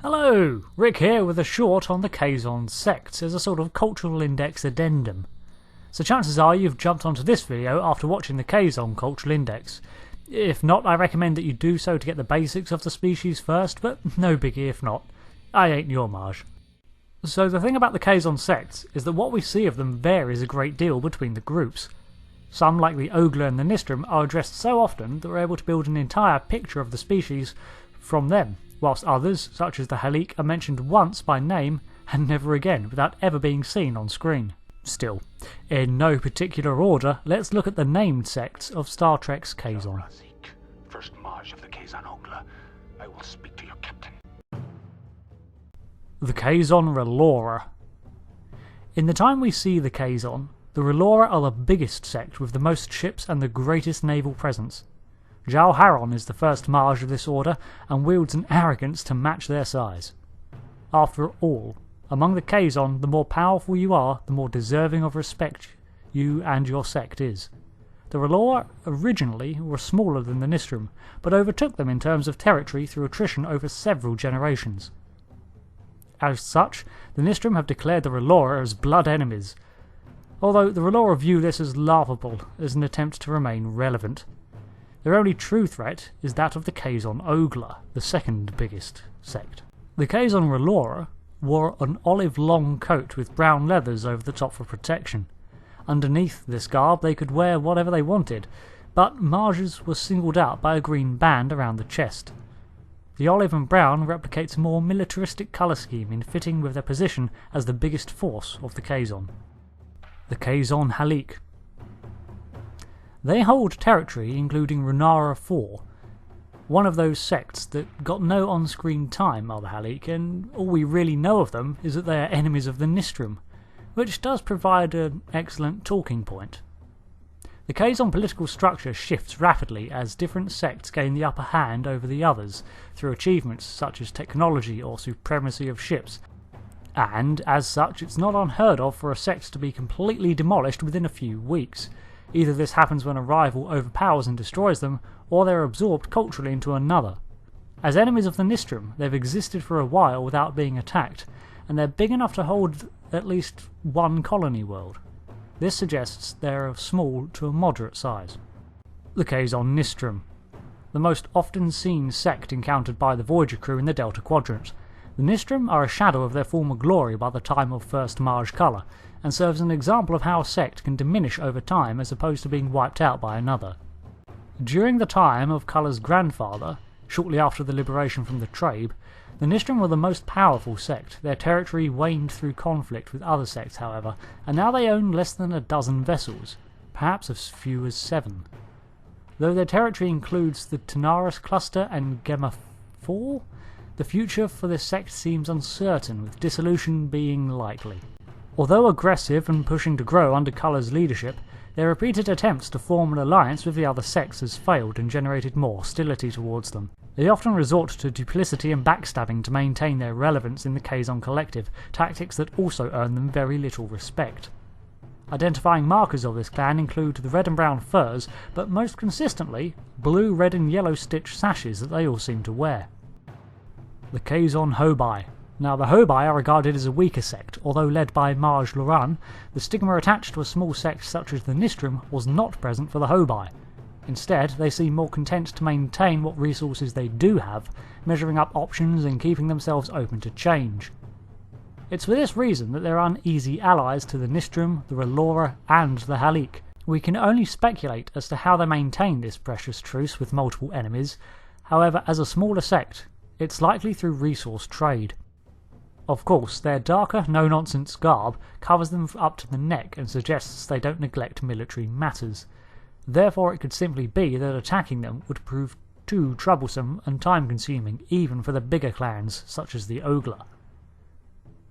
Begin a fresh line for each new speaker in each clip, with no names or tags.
Hello, Rick here with a short on the Kazon Sects as a sort of cultural index addendum. So chances are you've jumped onto this video after watching the Kazon cultural index. If not, I recommend that you do so to get the basics of the species first, but no biggie if not. I ain't your Marge. So the thing about the Kazon Sects is that what we see of them varies a great deal between the groups. Some, like the Ogla and the Nistrum, are addressed so often that we're able to build an entire picture of the species from them, whilst others, such as the Halik, are mentioned once by name and never again without ever being seen on screen. Still, in no particular order, let's look at the named sects of Star Trek's Kazon.
First Marge of the Kazon Ogla, I will speak to your captain.
The Kazon Relora. In the time we see the Kazon, the Relora are the biggest sect with the most ships and the greatest naval presence. Jal Haron is the first Marge of this order and wields an arrogance to match their size. After all, among the Kazon, the more powerful you are, the more deserving of respect you and your sect is. The Relora originally were smaller than the Nistrum, but overtook them in terms of territory through attrition over several generations. As such, the Nistrum have declared the Relora as blood enemies, although the Relora view this as laughable as an attempt to remain relevant. Their only true threat is that of the Kazon Ogla, the second biggest sect. The Kazon Relora wore an olive-long coat with brown leathers over the top for protection. Underneath this garb they could wear whatever they wanted, but Marges were singled out by a green band around the chest. The olive and brown replicates a more militaristic colour scheme in fitting with their position as the biggest force of the Kazon. The Kazon Halik. They hold territory including Runara 4, one of those sects that got no on-screen time are the Halik, and all we really know of them is that they are enemies of the Nistrum, which does provide an excellent talking point. The Kazon political structure shifts rapidly as different sects gain the upper hand over the others through achievements such as technology or supremacy of ships, and as such it's not unheard of for a sect to be completely demolished within a few weeks. Either this happens when a rival overpowers and destroys them, or they're absorbed culturally into another. As enemies of the Nistrum, they've existed for a while without being attacked, and they're big enough to hold at least one colony world. This suggests they're of small to a moderate size. The Kazon Nistrum, the most often seen sect encountered by the Voyager crew in the Delta Quadrant. The Nistrum are a shadow of their former glory by the time of first Marge colour, and serves an example of how a sect can diminish over time as opposed to being wiped out by another. During the time of Colour's grandfather, shortly after the liberation from the Trabe, the Nistrum were the most powerful sect. Their territory waned through conflict with other sects, however, and now they own less than a dozen vessels, perhaps as few as 7. Though their territory includes the Tanaris cluster and Gemma 4, the future for this sect seems uncertain, with dissolution being likely. Although aggressive and pushing to grow under Colour's leadership, their repeated attempts to form an alliance with the other sects has failed and generated more hostility towards them. They often resort to duplicity and backstabbing to maintain their relevance in the Kazon collective, tactics that also earn them very little respect. Identifying markers of this clan include the red and brown furs, but most consistently, blue, red and yellow stitched sashes that they all seem to wear. The Kazon Hobai. Now the Hobai are regarded as a weaker sect, although led by Marge Loran, the stigma attached to a small sect such as the Nistrum was not present for the Hobai. Instead, they seem more content to maintain what resources they do have, measuring up options and keeping themselves open to change. It's for this reason that they're uneasy allies to the Nistrum, the Relora and the Halik. We can only speculate as to how they maintain this precious truce with multiple enemies. However, as a smaller sect, it's likely through resource trade. Of course, their darker, no-nonsense garb covers them up to the neck and suggests they don't neglect military matters. Therefore it could simply be that attacking them would prove too troublesome and time-consuming even for the bigger clans such as the Ogla.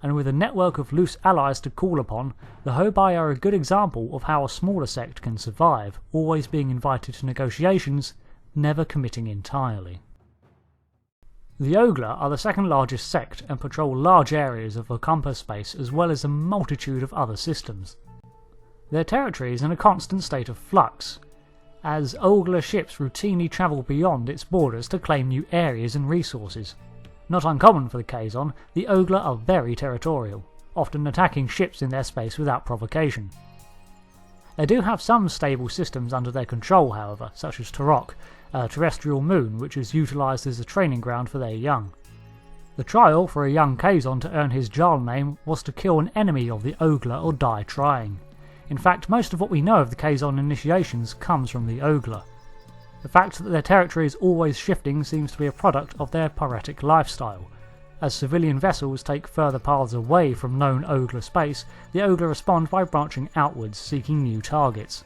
And with a network of loose allies to call upon, the Hobai are a good example of how a smaller sect can survive, always being invited to negotiations, never committing entirely. The Ogla are the second largest sect and patrol large areas of Okumpa space as well as a multitude of other systems. Their territory is in a constant state of flux, as Ogla ships routinely travel beyond its borders to claim new areas and resources. Not uncommon for the Kazon, the Ogla are very territorial, often attacking ships in their space without provocation. They do have some stable systems under their control, however, such as Turok, a terrestrial moon which is utilised as a training ground for their young. The trial for a young Kazon to earn his Jarl name was to kill an enemy of the Ogla or die trying. In fact, most of what we know of the Kazon initiations comes from the Ogla. The fact that their territory is always shifting seems to be a product of their piratic lifestyle. As civilian vessels take further paths away from known Ogla space, the Ogla respond by branching outwards, seeking new targets.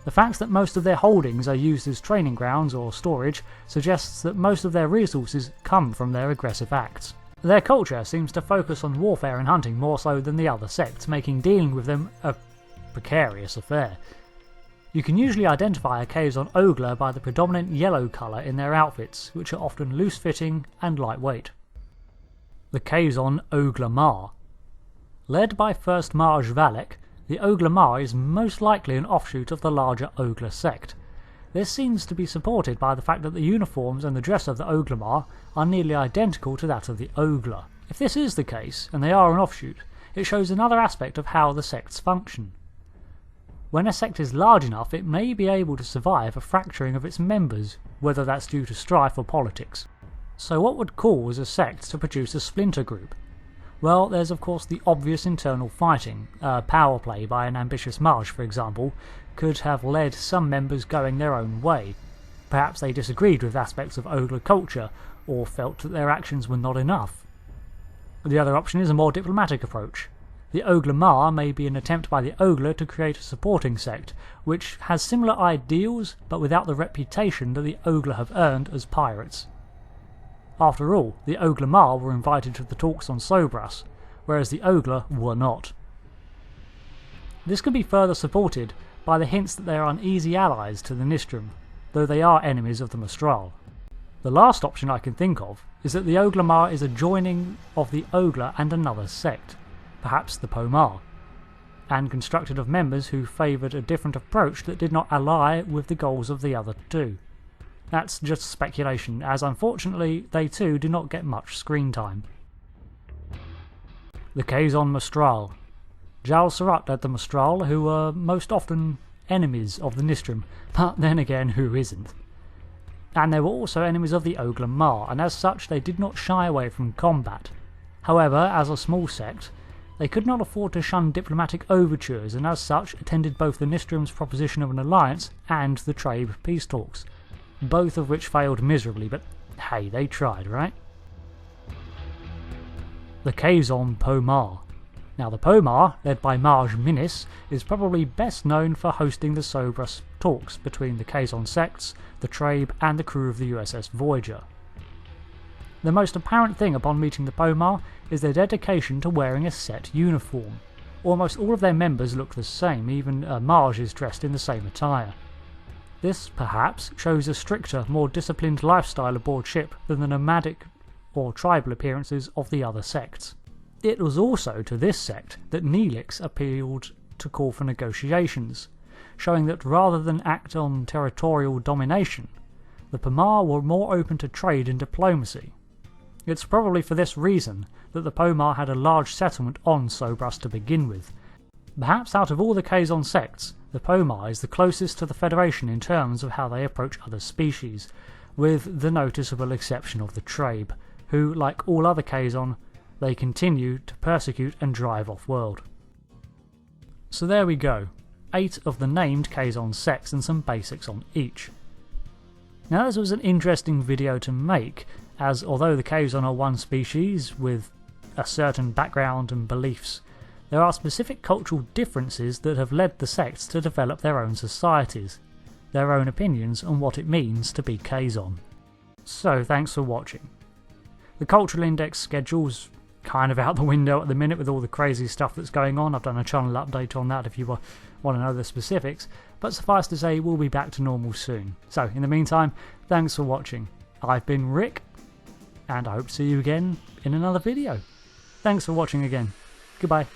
The fact that most of their holdings are used as training grounds or storage suggests that most of their resources come from their aggressive acts. Their culture seems to focus on warfare and hunting more so than the other sects, making dealing with them a precarious affair. You can usually identify a Kazon Ogla by the predominant yellow colour in their outfits, which are often loose-fitting and lightweight. The Kazon Ogla Mar. Led by First Marj Valek, the Ogla Mar is most likely an offshoot of the larger Ogla sect. This seems to be supported by the fact that the uniforms and the dress of the Ogla Mar are nearly identical to that of the Ogla. If this is the case, and they are an offshoot, it shows another aspect of how the sects function. When a sect is large enough, it may be able to survive a fracturing of its members, whether that's due to strife or politics. So what would cause a sect to produce a splinter group? Well, there's of course the obvious internal fighting. Power play by an ambitious Marsh, for example, could have led some members going their own way. Perhaps they disagreed with aspects of Ogla culture, or felt that their actions were not enough. The other option is a more diplomatic approach. The Ogla Mar may be an attempt by the Ogla to create a supporting sect, which has similar ideals but without the reputation that the Ogla have earned as pirates. After all, the Ogla Mar were invited to the talks on Sobras, whereas the Ogla were not. This could be further supported by the hints that they are uneasy allies to the Nistrum, though they are enemies of the Mistral. The last option I can think of is that the Ogla Mar is a joining of the Ogla and another sect, perhaps the Pomar, and constructed of members who favoured a different approach that did not ally with the goals of the other two. That's just speculation, as unfortunately they too do not get much screen time. The Kazon Mistral. Jal Surratt led the Mistral, who were most often enemies of the Nistrum, but then again, who isn't? And they were also enemies of the Ogla Mar, and as such they did not shy away from combat. However, as a small sect, they could not afford to shun diplomatic overtures, and as such attended both the Nistrum's proposition of an alliance and the Trabe peace talks, both of which failed miserably, but hey, they tried, right? The Kazon Pomar. Now the Pomar, led by Marj Minis, is probably best known for hosting the Sobras talks between the Kazon sects, the Trabe and the crew of the USS Voyager. The most apparent thing upon meeting the Pomar is their dedication to wearing a set uniform. Almost all of their members look the same, even Marj is dressed in the same attire. This, perhaps, shows a stricter, more disciplined lifestyle aboard ship than the nomadic or tribal appearances of the other sects. It was also to this sect that Neelix appealed to call for negotiations, showing that rather than act on territorial domination, the Pomar were more open to trade and diplomacy. It's probably for this reason that the Pomar had a large settlement on Sobras to begin with. Perhaps out of all the Kazon sects, the Pomar is the closest to the Federation in terms of how they approach other species, with the noticeable exception of the Trabe, who, like all other Kazon, they continue to persecute and drive off-world. So there we go, 8 of the named Kazon sects and some basics on each. Now this was an interesting video to make, as although the Kazon are one species with a certain background and beliefs, there are specific cultural differences that have led the sects to develop their own societies, their own opinions on what it means to be Kazon. So thanks for watching. The cultural index schedule's kind of out the window at the minute with all the crazy stuff that's going on. I've done a channel update on that if you want to know the specifics, but suffice to say we'll be back to normal soon. So in the meantime, thanks for watching. I've been Rick, and I hope to see you again in another video. Thanks for watching again. Goodbye.